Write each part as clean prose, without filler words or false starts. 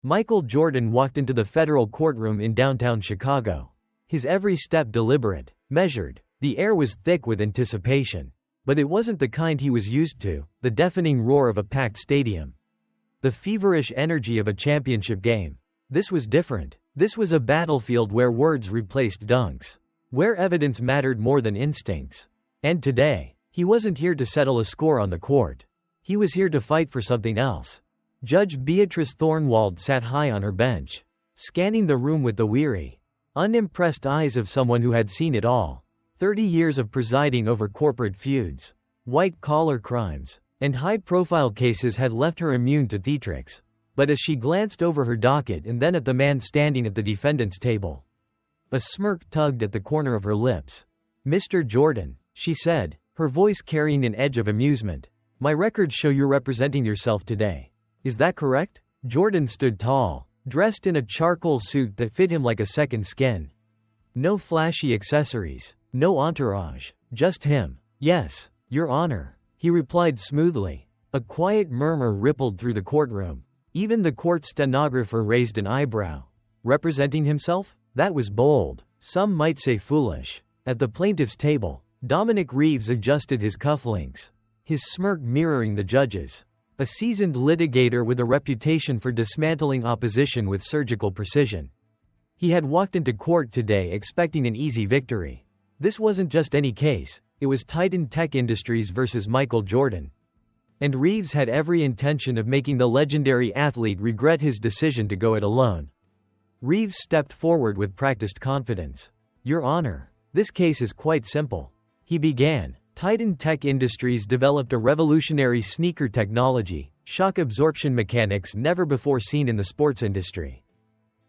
Michael Jordan walked into the federal courtroom in downtown Chicago. His every step deliberate, measured. The air was thick with anticipation. But it wasn't the kind he was used to, the deafening roar of a packed stadium. The feverish energy of a championship game. This was different. This was a battlefield where words replaced dunks. Where evidence mattered more than instincts. And today, he wasn't here to settle a score on the court. He was here to fight for something else. Judge Beatrice Thornwald sat high on her bench, scanning the room with the weary, unimpressed eyes of someone who had seen it all. 30 years of presiding over corporate feuds, white-collar crimes, and high-profile cases had left her immune to theatrics. But as she glanced over her docket and then at the man standing at the defendant's table, a smirk tugged at the corner of her lips. "Mr. Jordan," she said, her voice carrying an edge of amusement, "my records show you're representing yourself today. Is that correct?" Jordan stood tall, dressed in a charcoal suit that fit him like a second skin. No flashy accessories, no entourage, just him. "Yes, Your Honor," he replied smoothly. A quiet murmur rippled through the courtroom. Even the court stenographer raised an eyebrow. Representing himself? That was bold. Some might say foolish. At the plaintiff's table, Dominic Reeves adjusted his cufflinks, his smirk mirroring the judge's. A seasoned litigator with a reputation for dismantling opposition with surgical precision. He had walked into court today expecting an easy victory. This wasn't just any case, it was Titan Tech Industries versus Michael Jordan. And Reeves had every intention of making the legendary athlete regret his decision to go it alone. Reeves stepped forward with practiced confidence. "Your Honor, this case is quite simple," he began. Titan Tech Industries developed a revolutionary sneaker technology, shock absorption mechanics never before seen in the sports industry.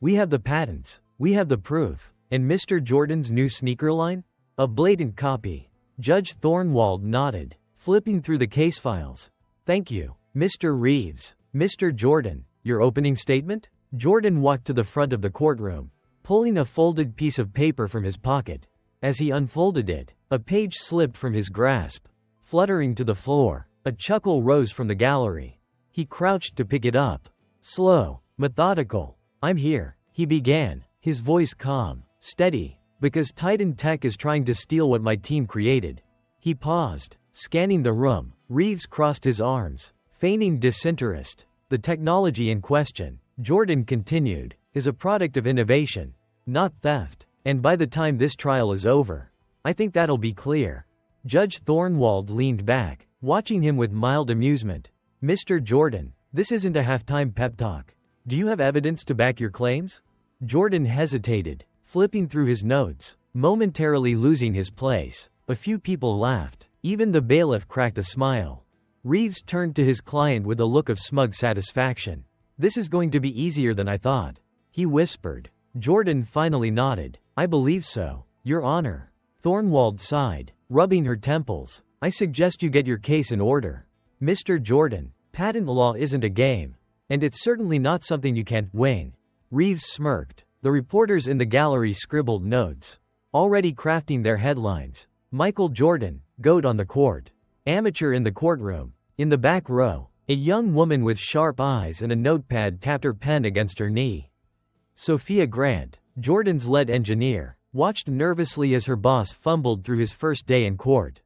"We have the patents, we have the proof, and Mr. Jordan's new sneaker line? A blatant copy." Judge Thornwald nodded, flipping through the case files. "Thank you, Mr. Reeves. Mr. Jordan, your opening statement?" Jordan walked to the front of the courtroom, pulling a folded piece of paper from his pocket. As he unfolded it, a page slipped from his grasp, fluttering to the floor. A chuckle rose from the gallery. He crouched to pick it up. Slow, methodical. "I'm here," he began, his voice calm, steady, "because Titan Tech is trying to steal what my team created." He paused, scanning the room. Reeves crossed his arms, feigning disinterest. "The technology in question," Jordan continued, "is a product of innovation, not theft. And by the time this trial is over, I think that'll be clear." Judge Thornwald leaned back, watching him with mild amusement. "Mr. Jordan, this isn't a halftime pep talk. Do you have evidence to back your claims?" Jordan hesitated, flipping through his notes, momentarily losing his place. A few people laughed. Even the bailiff cracked a smile. Reeves turned to his client with a look of smug satisfaction. "This is going to be easier than I thought," he whispered. Jordan finally nodded. "I believe so, Your Honor." Thornwald sighed, rubbing her temples. "I suggest you get your case in order. Mr. Jordan, patent law isn't a game. And it's certainly not something you can wing." Reeves smirked. The reporters in the gallery scribbled notes, already crafting their headlines. "Michael Jordan, GOAT on the court. Amateur in the courtroom." In the back row, a young woman with sharp eyes and a notepad tapped her pen against her knee. Sophia Grant, Jordan's lead engineer, watched nervously as her boss fumbled through his first day in court.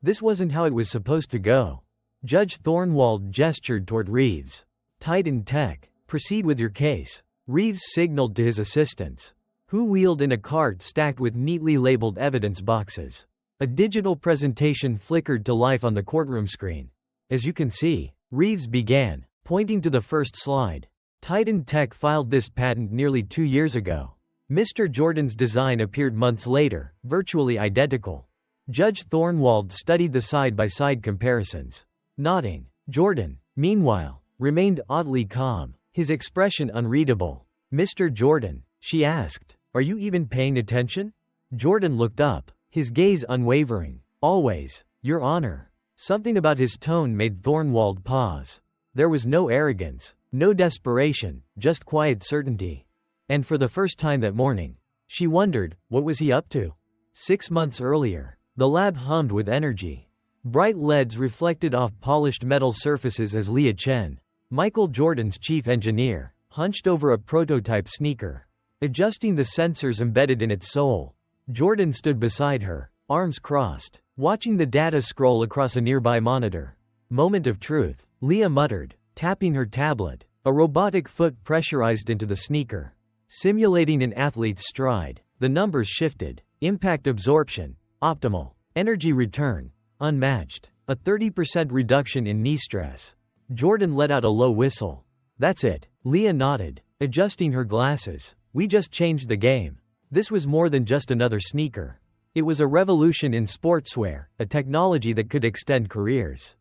This wasn't how it was supposed to go. Judge Thornwald gestured toward Reeves. "Titan Tech, proceed with your case." Reeves signaled to his assistants, who wheeled in a cart stacked with neatly labeled evidence boxes. A digital presentation flickered to life on the courtroom screen. "As you can see," Reeves began, pointing to the first slide, "Titan Tech filed this patent nearly 2 years ago. Mr. Jordan's design appeared months later, virtually identical." Judge Thornwald studied the side-by-side comparisons, nodding. Jordan, meanwhile, remained oddly calm, his expression unreadable. "Mr. Jordan," she asked, "are you even paying attention?" Jordan looked up, his gaze unwavering. "Always, Your Honor." Something about his tone made Thornwald pause. There was no arrogance, no desperation, just quiet certainty. And for the first time that morning, she wondered, what was he up to? 6 months earlier, the lab hummed with energy. Bright LEDs reflected off polished metal surfaces as Leah Chen, Michael Jordan's chief engineer, hunched over a prototype sneaker, adjusting the sensors embedded in its sole. Jordan stood beside her, arms crossed, watching the data scroll across a nearby monitor. Moment of truth, Leah muttered, tapping her tablet. A robotic foot pressurized into the sneaker, simulating an athlete's stride. The numbers shifted. Impact absorption, optimal. Energy return, unmatched. A 30% reduction in knee stress. Jordan let out a low whistle. That's it, Leah nodded, adjusting her glasses. We just changed the game. This was more than just another sneaker. It was a revolution in sportswear, a technology that could extend careers,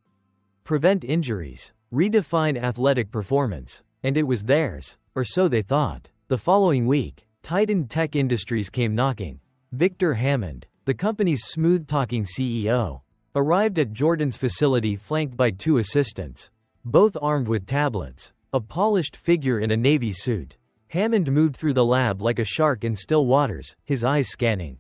prevent injuries, redefine athletic performance, and it was theirs, or so they thought. The following week, Titan Tech Industries came knocking. Victor Hammond, the company's smooth-talking CEO, arrived at Jordan's facility flanked by 2 assistants, both armed with tablets, a polished figure in a navy suit. Hammond moved through the lab like a shark in still waters, his eyes scanning,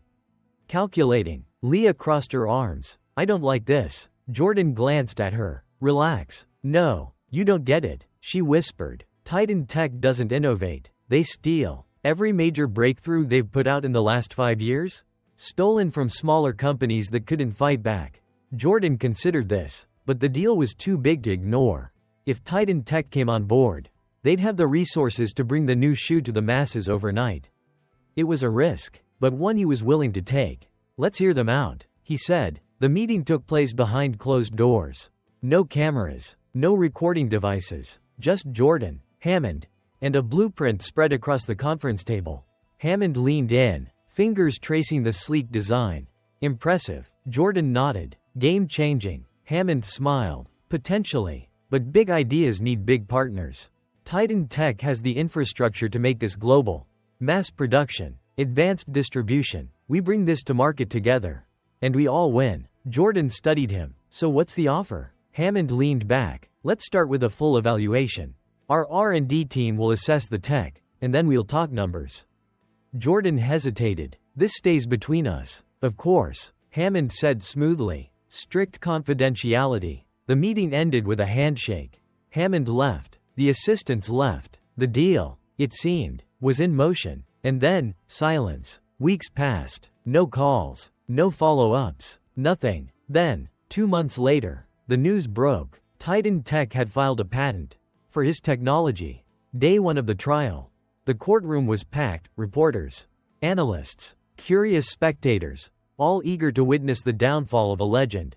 calculating. Leah crossed her arms. I don't like this. Jordan glanced at her. Relax. No, you don't get it, she whispered. Titan Tech doesn't innovate, they steal. Every major breakthrough they've put out in the last 5 years? Stolen from smaller companies that couldn't fight back. Jordan considered this, but the deal was too big to ignore. If Titan Tech came on board, they'd have the resources to bring the new shoe to the masses overnight. It was a risk, but one he was willing to take. Let's hear them out, he said. The meeting took place behind closed doors. No cameras, no recording devices, just Jordan, Hammond, and a blueprint spread across the conference table. Hammond leaned in, fingers tracing the sleek design. Impressive. Jordan nodded. Game-changing. Hammond smiled. Potentially. But big ideas need big partners. Titan Tech has the infrastructure to make this global. Mass production, advanced distribution. We bring this to market together. And we all win. Jordan studied him. So what's the offer? Hammond leaned back. Let's start with a full evaluation. Our R&D team will assess the tech, and then we'll talk numbers. Jordan hesitated. This stays between us. Of course, Hammond said smoothly. Strict confidentiality. The meeting ended with a handshake. Hammond left. The assistants left. The deal, it seemed, was in motion. And then, silence. Weeks passed. No calls. No follow-ups. Nothing. Then, 2 months later, the news broke. Titan Tech had filed a patent for his technology. Day 1 of the trial. The courtroom was packed, reporters, analysts, curious spectators, all eager to witness the downfall of a legend.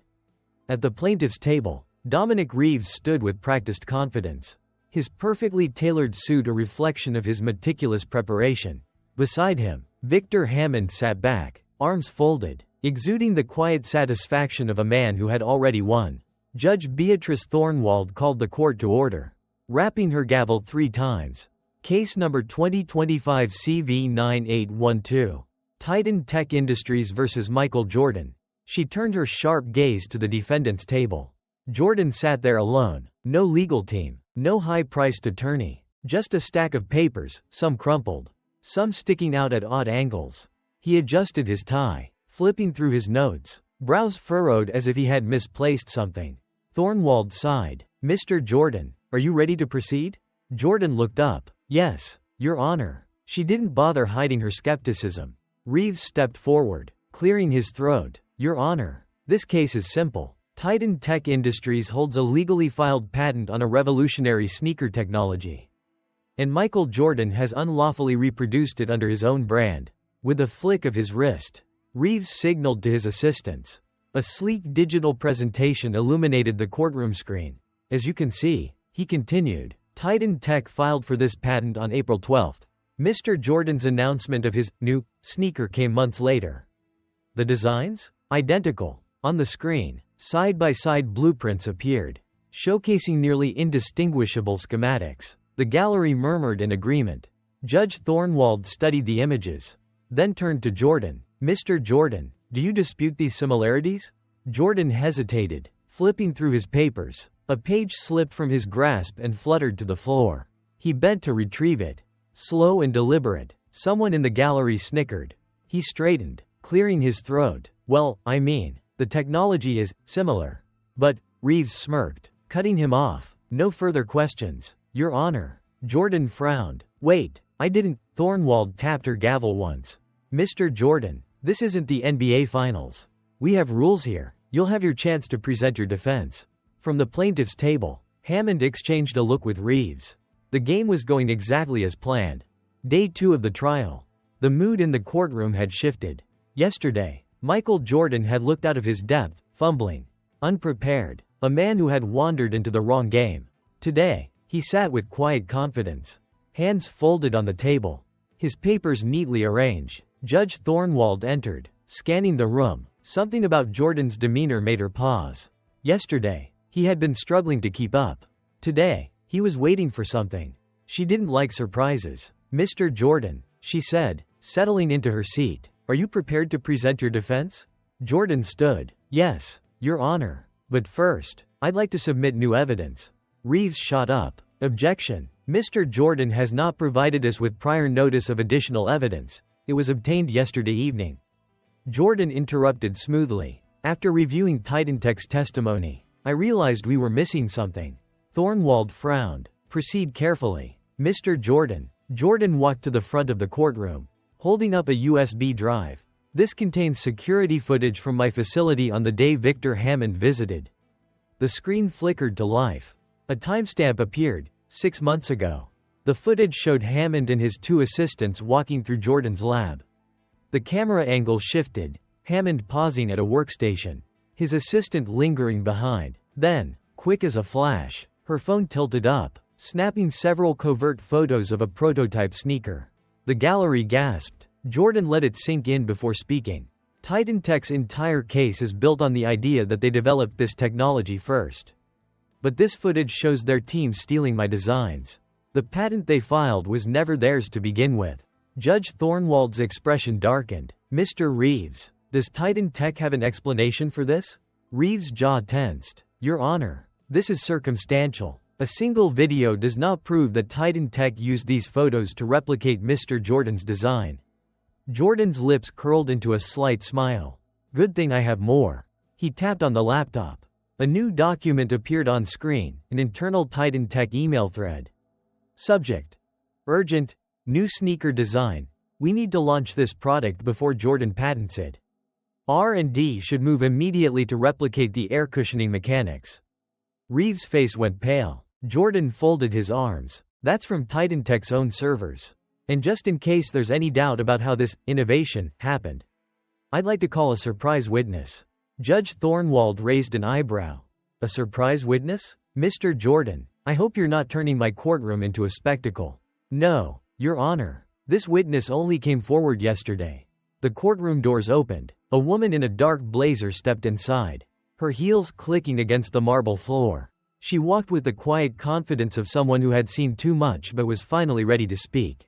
At the plaintiff's table, Dominic Reeves stood with practiced confidence, his perfectly tailored suit a reflection of his meticulous preparation. Beside him, Victor Hammond sat back, arms folded, exuding the quiet satisfaction of a man who had already won. Judge Beatrice Thornwald called the court to order, rapping her gavel 3 times. Case number 2025 CV9812. Titan Tech Industries vs. Michael Jordan. She turned her sharp gaze to the defendant's table. Jordan sat there alone. No legal team. No high-priced attorney. Just a stack of papers, some crumpled, some sticking out at odd angles. He adjusted his tie, flipping through his notes, brows furrowed as if he had misplaced something. Thornwald sighed. Mr. Jordan, are you ready to proceed? Jordan looked up. Yes, Your Honor. She didn't bother hiding her skepticism. Reeves stepped forward, clearing his throat. Your Honor, this case is simple. Titan Tech Industries holds a legally filed patent on a revolutionary sneaker technology, and Michael Jordan has unlawfully reproduced it under his own brand. With a flick of his wrist, Reeves signaled to his assistants. A sleek digital presentation illuminated the courtroom screen. As you can see, he continued, Titan Tech filed for this patent on April 12. Mr. Jordan's announcement of his new sneaker came months later. The designs? Identical. On the screen, side-by-side blueprints appeared, showcasing nearly indistinguishable schematics. The gallery murmured in agreement. Judge Thornwald studied the images, then turned to Jordan. Mr. Jordan, do you dispute these similarities? Jordan hesitated, flipping through his papers. A page slipped from his grasp and fluttered to the floor. He bent to retrieve it. Slow and deliberate. Someone in the gallery snickered. He straightened, clearing his throat. Well, I mean, the technology is similar. But, Reeves smirked, cutting him off. No further questions, Your Honor. Jordan frowned. Wait, I didn't. Thornwald tapped her gavel once. Mr. Jordan, this isn't the NBA Finals. We have rules here. You'll have your chance to present your defense. From the plaintiff's table, Hammond exchanged a look with Reeves. The game was going exactly as planned. Day 2 of the trial. The mood in the courtroom had shifted. Yesterday, Michael Jordan had looked out of his depth, fumbling, unprepared, a man who had wandered into the wrong game. Today, he sat with quiet confidence, hands folded on the table, his papers neatly arranged. Judge Thornwald entered, scanning the room. Something about Jordan's demeanor made her pause. Yesterday, he had been struggling to keep up. Today, he was waiting for something. She didn't like surprises. Mr. Jordan, she said, settling into her seat. Are you prepared to present your defense? Jordan stood. Yes, Your Honor. But first, I'd like to submit new evidence. Reeves shot up. Objection. Mr. Jordan has not provided us with prior notice of additional evidence. It was obtained yesterday evening. Jordan interrupted smoothly. After reviewing Titantech's testimony, I realized we were missing something. Thornwald frowned. Proceed carefully. Mr. Jordan. Jordan walked to the front of the courtroom, holding up a USB drive. This contains security footage from my facility on the day Victor Hammond visited. The screen flickered to life. A timestamp appeared, 6 months ago. The footage showed Hammond and his 2 assistants walking through Jordan's lab. The camera angle shifted, Hammond pausing at a workstation, his assistant lingering behind. Then, quick as a flash, her phone tilted up, snapping several covert photos of a prototype sneaker. The gallery gasped. Jordan let it sink in before speaking. Titantech's entire case is built on the idea that they developed this technology first. But this footage shows their team stealing my designs. The patent they filed was never theirs to begin with. Judge Thornwald's expression darkened. Mr. Reeves, does Titantech have an explanation for this? Reeves' jaw tensed. Your Honor, this is circumstantial. A single video does not prove that Titantech used these photos to replicate Mr. Jordan's design. Jordan's lips curled into a slight smile. Good thing I have more. He tapped on the laptop. A new document appeared on screen, an internal Titantech email thread. Subject. Urgent, new sneaker design. We need to launch this product before Jordan patents it. R&D should move immediately to replicate the air cushioning mechanics. Reeves' face went pale. Jordan folded his arms. That's from Titantech's own servers. And just in case there's any doubt about how this innovation happened, I'd like to call a surprise witness. Judge Thornwald raised an eyebrow. A surprise witness? Mr. Jordan, I hope you're not turning my courtroom into a spectacle. No, Your Honor. This witness only came forward yesterday. The courtroom doors opened. A woman in a dark blazer stepped inside, her heels clicking against the marble floor. She walked with the quiet confidence of someone who had seen too much but was finally ready to speak.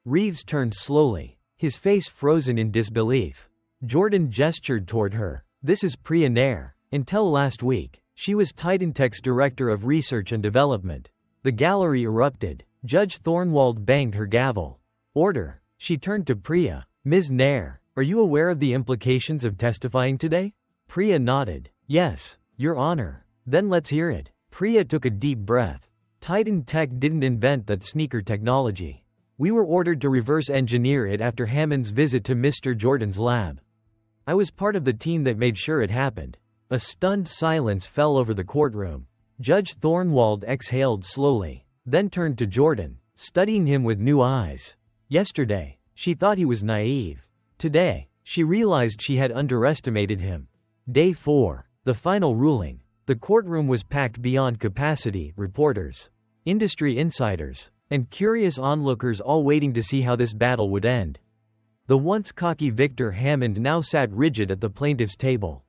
Reeves turned slowly, his face frozen in disbelief. Jordan gestured toward her. This is Priya Nair. Until last week, she was Titantech's Director of Research and Development. The gallery erupted. Judge Thornwald banged her gavel. Order. She turned to Priya. Ms. Nair, are you aware of the implications of testifying today? Priya nodded. Yes, Your Honor. Then let's hear it. Priya took a deep breath. Titantech didn't invent that sneaker technology. We were ordered to reverse engineer it after Hammond's visit to Mr. Jordan's lab. I was part of the team that made sure it happened. A stunned silence fell over the courtroom. Judge Thornwald exhaled slowly, then turned to Jordan, studying him with new eyes. Yesterday, she thought he was naive. Today, she realized she had underestimated him. Day 4, the final ruling. The courtroom was packed beyond capacity, reporters, industry insiders, and curious onlookers all waiting to see how this battle would end. The once cocky Victor Hammond now sat rigid at the plaintiff's table.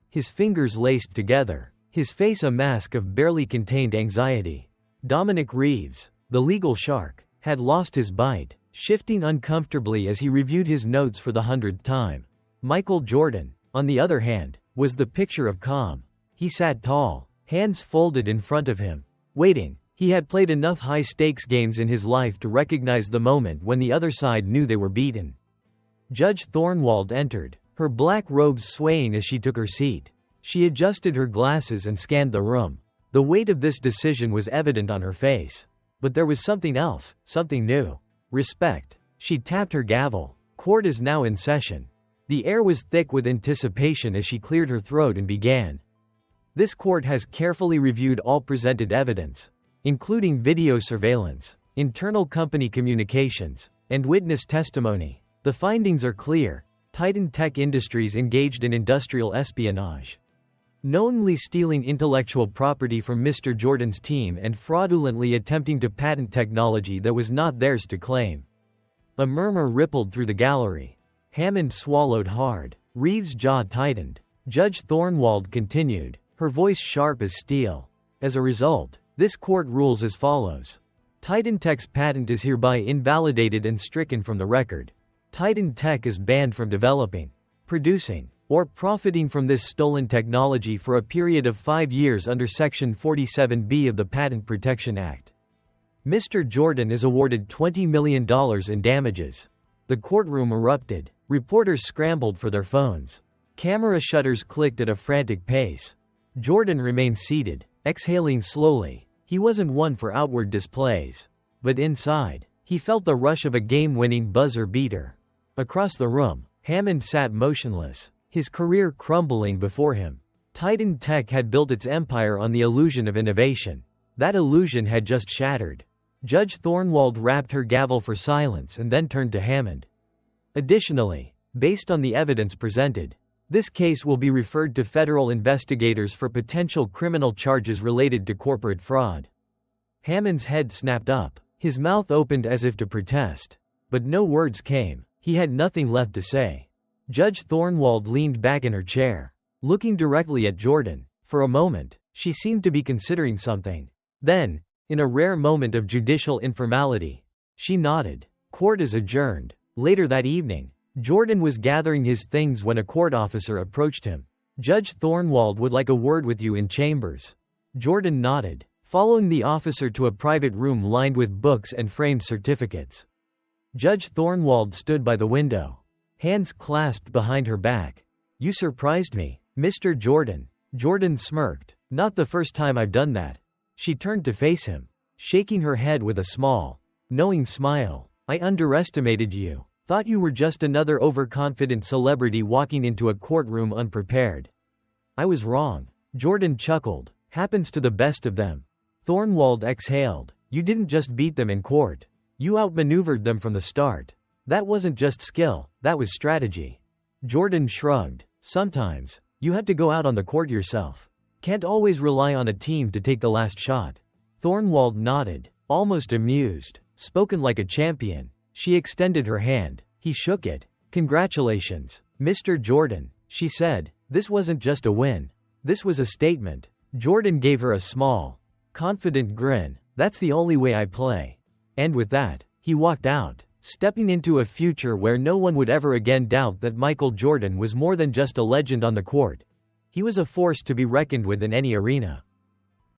His fingers laced together, his face a mask of barely contained anxiety. Dominic Reeves, the legal shark, had lost his bite, shifting uncomfortably as he reviewed his notes for the 100th time. Michael Jordan, on the other hand, was the picture of calm. He sat tall, hands folded in front of him, waiting. He had played enough high-stakes games in his life to recognize the moment when the other side knew they were beaten. Judge Thornwald entered, her black robes swaying as she took her seat. She adjusted her glasses and scanned the room. The weight of this decision was evident on her face. But there was something else, something new. Respect. She tapped her gavel. Court is now in session. The air was thick with anticipation as she cleared her throat and began. This court has carefully reviewed all presented evidence, including video surveillance, internal company communications, and witness testimony. The findings are clear. Titan Tech Industries engaged in industrial espionage, knowingly stealing intellectual property from Mr. Jordan's team and fraudulently attempting to patent technology that was not theirs to claim. A murmur rippled through the gallery. Hammond swallowed hard. Reeves' jaw tightened. Judge Thornwald continued, her voice sharp as steel. As a result, this court rules as follows. Titan Tech's patent is hereby invalidated and stricken from the record. Titan Tech is banned from developing, producing, or profiting from this stolen technology for a period of 5 years under Section 47B of the Patent Protection Act. Mr. Jordan is awarded $20 million in damages. The courtroom erupted. Reporters scrambled for their phones. Camera shutters clicked at a frantic pace. Jordan remained seated, exhaling slowly. He wasn't one for outward displays. But inside, he felt the rush of a game-winning buzzer beater. Across the room, Hammond sat motionless, his career crumbling before him. Titan Tech had built its empire on the illusion of innovation. That illusion had just shattered. Judge Thornwald rapped her gavel for silence and then turned to Hammond. Additionally, based on the evidence presented, this case will be referred to federal investigators for potential criminal charges related to corporate fraud. Hammond's head snapped up. His mouth opened as if to protest. But no words came. He had nothing left to say. Judge Thornwald leaned back in her chair, looking directly at Jordan. For a moment, she seemed to be considering something. Then, in a rare moment of judicial informality, she nodded. Court is adjourned. Later that evening, Jordan was gathering his things when a court officer approached him. Judge Thornwald would like a word with you in chambers. Jordan nodded, following the officer to a private room lined with books and framed certificates. Judge Thornwald stood by the window, hands clasped behind her back. You surprised me, Mr. Jordan. Jordan smirked. Not the first time I've done that. She turned to face him, shaking her head with a small, knowing smile. I underestimated you. Thought you were just another overconfident celebrity walking into a courtroom unprepared. I was wrong. Jordan chuckled. Happens to the best of them. Thornwald exhaled. You didn't just beat them in court. You outmaneuvered them from the start. That wasn't just skill, that was strategy. Jordan shrugged. Sometimes, you have to go out on the court yourself. Can't always rely on a team to take the last shot. Thornwald nodded, almost amused. Spoken like a champion. She extended her hand. He shook it. Congratulations, Mr. Jordan, she said. This wasn't just a win. This was a statement. Jordan gave her a small, confident grin. That's the only way I play. And with that, he walked out, stepping into a future where no one would ever again doubt that Michael Jordan was more than just a legend on the court. He was a force to be reckoned with in any arena.